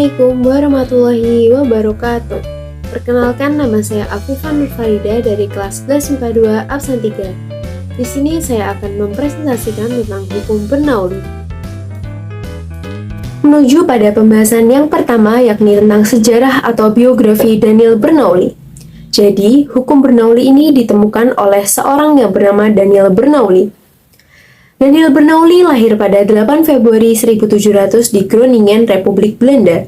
Assalamualaikum warahmatullahi wabarakatuh. Perkenalkan, nama saya Afifah Nurfarida dari kelas 11 IPA 2 absen 3. Di sini saya akan mempresentasikan tentang hukum Bernoulli. Menuju pada pembahasan yang pertama, yakni tentang sejarah atau biografi Daniel Bernoulli. Jadi, hukum Bernoulli ini ditemukan oleh seorang yang bernama Daniel Bernoulli. Daniel Bernoulli lahir pada 8 Februari 1700 di Groningen, Republik Belanda.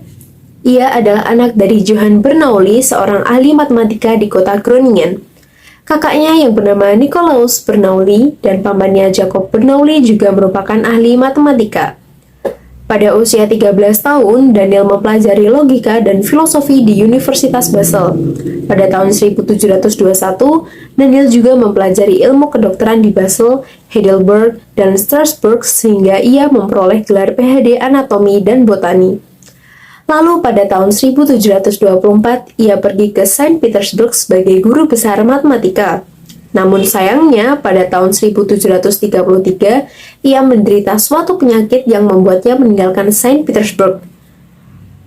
Ia adalah anak dari Johan Bernoulli, seorang ahli matematika di kota Groningen. Kakaknya yang bernama Nicolaus Bernoulli dan pamannya Jacob Bernoulli juga merupakan ahli matematika. Pada usia 13 tahun, Daniel mempelajari logika dan filosofi di Universitas Basel. Pada tahun 1721, Daniel juga mempelajari ilmu kedokteran di Basel, Heidelberg, dan Strasbourg sehingga ia memperoleh gelar PhD anatomi dan botani. Lalu pada tahun 1724, ia pergi ke Saint Petersburg sebagai guru besar matematika. Namun sayangnya, pada tahun 1733, ia menderita suatu penyakit yang membuatnya meninggalkan Saint Petersburg.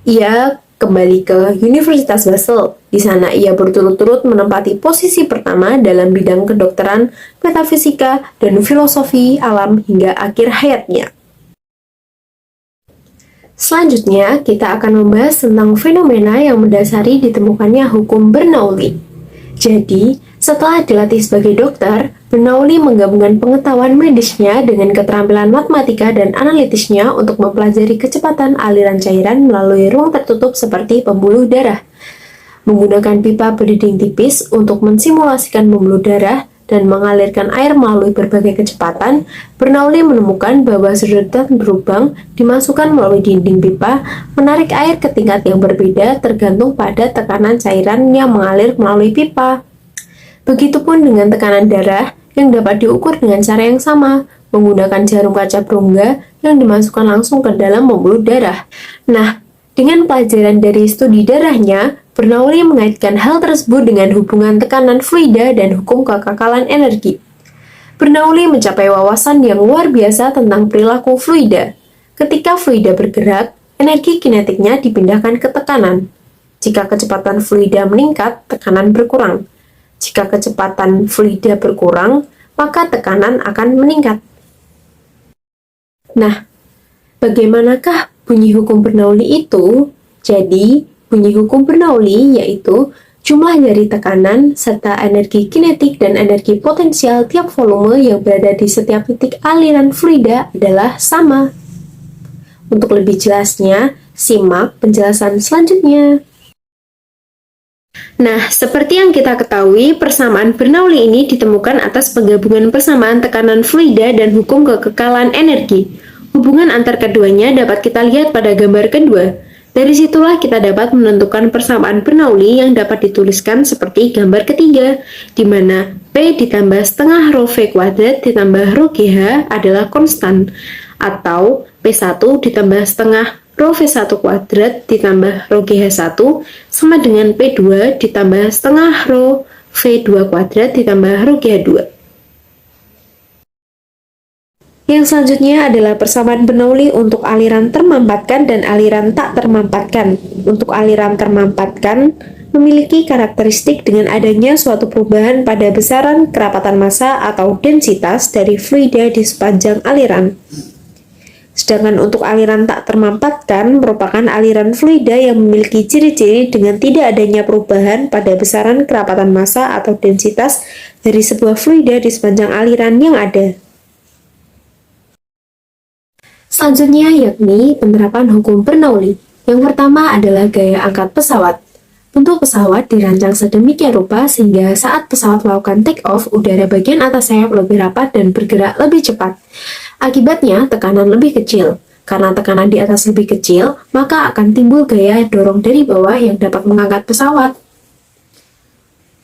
Ia kembali ke Universitas Basel. Di sana ia berturut-turut menempati posisi pertama dalam bidang kedokteran, metafisika, dan filosofi alam hingga akhir hayatnya. Selanjutnya, kita akan membahas tentang fenomena yang mendasari ditemukannya hukum Bernoulli. Jadi, setelah dilatih sebagai dokter, Bernoulli menggabungkan pengetahuan medisnya dengan keterampilan matematika dan analitisnya untuk mempelajari kecepatan aliran cairan melalui ruang tertutup seperti pembuluh darah. Menggunakan pipa berdinding tipis untuk mensimulasikan pembuluh darah dan mengalirkan air melalui berbagai kecepatan, Bernoulli menemukan bahwa sedotan berlubang dimasukkan melalui dinding pipa, menarik air ke tingkat yang berbeda tergantung pada tekanan cairan yang mengalir melalui pipa. Begitupun dengan tekanan darah yang dapat diukur dengan cara yang sama, menggunakan jarum kaca berongga yang dimasukkan langsung ke dalam pembuluh darah. Nah, dengan pelajaran dari studi darahnya, Bernoulli mengaitkan hal tersebut dengan hubungan tekanan fluida dan hukum kekekalan energi. Bernoulli mencapai wawasan yang luar biasa tentang perilaku fluida. Ketika fluida bergerak, energi kinetiknya dipindahkan ke tekanan. Jika kecepatan fluida meningkat, tekanan berkurang. Jika kecepatan fluida berkurang, maka tekanan akan meningkat. Nah, bagaimanakah bunyi hukum Bernoulli itu? Jadi, bunyi hukum Bernoulli yaitu jumlah dari tekanan serta energi kinetik dan energi potensial tiap volume yang berada di setiap titik aliran fluida adalah sama. Untuk lebih jelasnya, simak penjelasan selanjutnya. Nah, seperti yang kita ketahui, persamaan Bernoulli ini ditemukan atas penggabungan persamaan tekanan fluida dan hukum kekekalan energi. Hubungan antar keduanya dapat kita lihat pada gambar kedua. Dari situlah kita dapat menentukan persamaan Bernoulli yang dapat dituliskan seperti gambar ketiga, di mana P ditambah setengah rho V kuadrat ditambah rho GH adalah konstan, atau P1 ditambah setengah rho V1 kuadrat ditambah rho GH1 sama dengan P2 ditambah setengah rho V2 kuadrat ditambah rho GH2. Yang selanjutnya adalah persamaan Bernoulli untuk aliran termampatkan dan aliran tak termampatkan. Untuk aliran termampatkan memiliki karakteristik dengan adanya suatu perubahan pada besaran kerapatan massa atau densitas dari fluida di sepanjang aliran. Sedangkan untuk aliran tak termampatkan merupakan aliran fluida yang memiliki ciri-ciri dengan tidak adanya perubahan pada besaran kerapatan massa atau densitas dari sebuah fluida di sepanjang aliran yang ada. Selanjutnya yakni penerapan hukum Bernoulli. Yang pertama adalah gaya angkat pesawat. Bentuk pesawat dirancang sedemikian rupa sehingga saat pesawat melakukan take off, udara bagian atas sayap lebih rapat dan bergerak lebih cepat. Akibatnya, tekanan lebih kecil. Karena tekanan di atas lebih kecil, maka akan timbul gaya dorong dari bawah yang dapat mengangkat pesawat.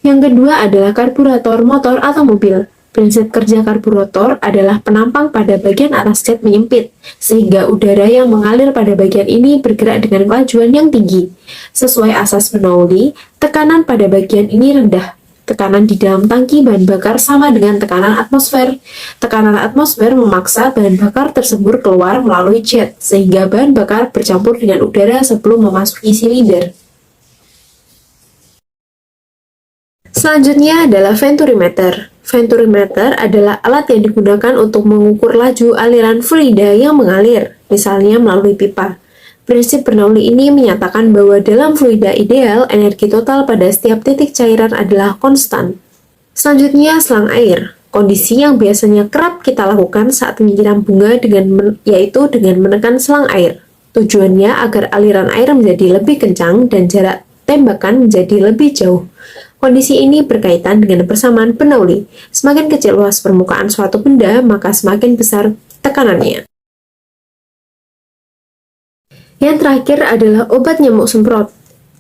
Yang kedua adalah karburator motor atau mobil. Prinsip kerja karburator adalah penampang pada bagian atas jet menyempit, sehingga udara yang mengalir pada bagian ini bergerak dengan kelajuan yang tinggi. Sesuai asas Bernoulli, tekanan pada bagian ini rendah. Tekanan di dalam tangki bahan bakar sama dengan tekanan atmosfer. Tekanan atmosfer memaksa bahan bakar tersebut keluar melalui jet, sehingga bahan bakar bercampur dengan udara sebelum memasuki silinder. Selanjutnya adalah venturimeter. Venturimeter adalah alat yang digunakan untuk mengukur laju aliran fluida yang mengalir, misalnya melalui pipa. Prinsip Bernoulli ini menyatakan bahwa dalam fluida ideal, energi total pada setiap titik cairan adalah konstan. Selanjutnya, selang air. Kondisi yang biasanya kerap kita lakukan saat menyiram bunga yaitu dengan menekan selang air. Tujuannya agar aliran air menjadi lebih kencang dan jarak tembakan menjadi lebih jauh. Kondisi ini berkaitan dengan persamaan Bernoulli. Semakin kecil luas permukaan suatu benda, maka semakin besar tekanannya. Yang terakhir adalah obat nyamuk semprot.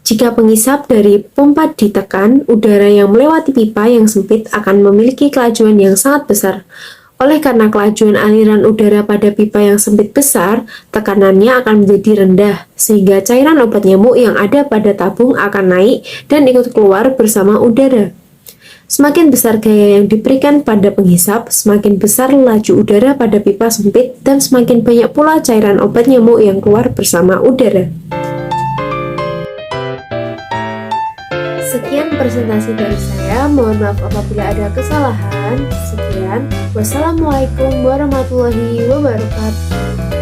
Jika pengisap dari pompa ditekan, udara yang melewati pipa yang sempit akan memiliki kelajuan yang sangat besar. Oleh karena kelajuan aliran udara pada pipa yang sempit besar, tekanannya akan menjadi rendah, sehingga cairan obat nyamuk yang ada pada tabung akan naik dan ikut keluar bersama udara. Semakin besar gaya yang diberikan pada penghisap, semakin besar laju udara pada pipa sempit dan semakin banyak pula cairan obat nyamuk yang keluar bersama udara. Sekian presentasi dari saya, mohon maaf apabila ada kesalahan. Sekian, wassalamualaikum warahmatullahi wabarakatuh.